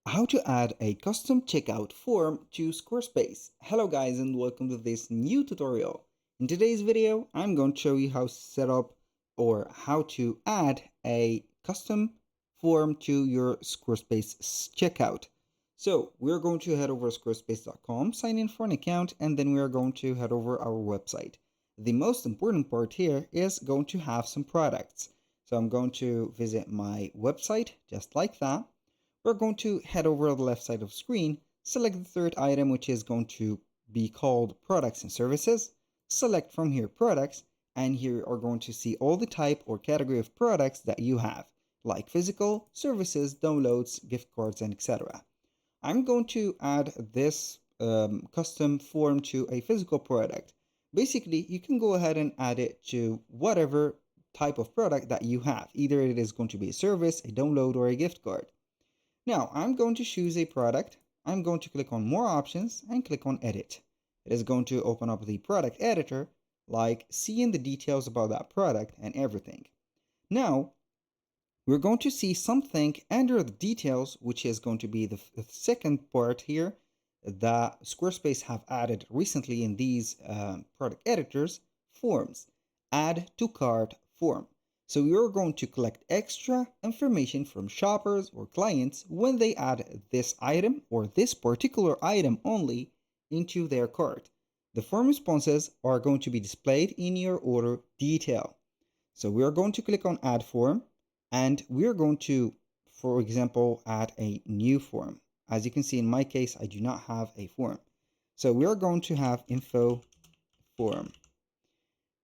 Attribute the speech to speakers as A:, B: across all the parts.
A: How to add a custom checkout form to Squarespace. Hello guys and welcome to this new tutorial. In today's video, I'm going to show you how to set up or how to add a custom form to your Squarespace checkout. So we're going to head over to squarespace.com, sign in for an account, and then we are going to head over our website. The most important part here is going to have some products. So I'm going to visit my website just like that. We're going to head over to the left side of the screen, select the third item, which is going to be called products and services. Select from here products, and here you are going to see all the type or category of products that you have, like physical, services, downloads, gift cards, and etc. I'm going to add this custom form to a physical product. Basically, you can go ahead and add it to whatever type of product that you have. Either it is going to be a service, a download, or a gift card. Now I'm going to choose a product. I'm going to click on more options and click on edit. It is going to open up the product editor, like seeing the details about that product and everything. Now we're going to see something under the details, which is going to be the second part here that Squarespace have added recently in these product editors, forms. Add to cart form. So you're going to collect extra information from shoppers or clients when they add this item or this particular item only into their cart. The form responses are going to be displayed in your order detail. So we are going to click on add form, and we're going to, for example, add a new form. As you can see in my case, I do not have a form. So we are going to have info form.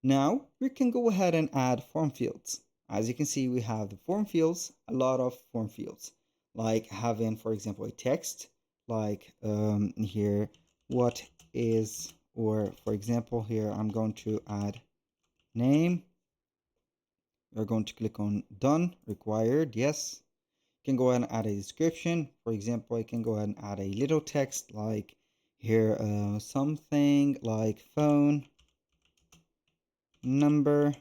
A: Now we can go ahead and add form fields. As you can see, we have the form fields, a lot of form fields, like having, for example, a text, like here, what is, or for example, here I'm going to add name. We're going to click on done, required, yes. You can go ahead and add a description. For example, I can go ahead and add a little text like here, something like phone number.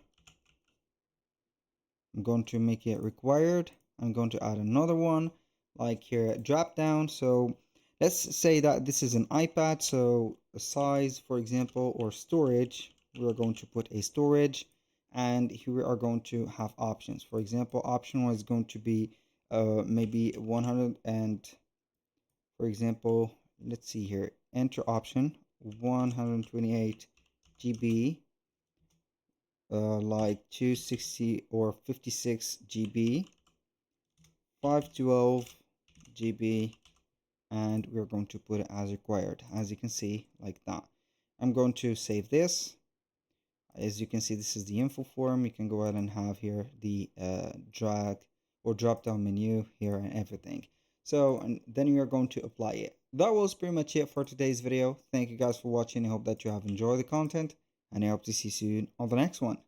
A: I'm going to make it required. I'm going to add another one like here, drop down. So let's say that this is an iPad. So a size, for example, or storage, we're going to put a storage, and here we are going to have options. For example, option 1 is going to be maybe 100 and, for example, let's see here, enter option 128 GB, like 260 or 56 GB, 512 GB, and we're going to put it as required, as you can see, like that. I'm going to save this. As you can see, this is the info form. You can go ahead and have here the drag or drop down menu here and everything. So, and then you're going to apply it. That was pretty much it for today's video. Thank you guys for watching. I hope that you have enjoyed the content, and I hope to see you soon on the next one.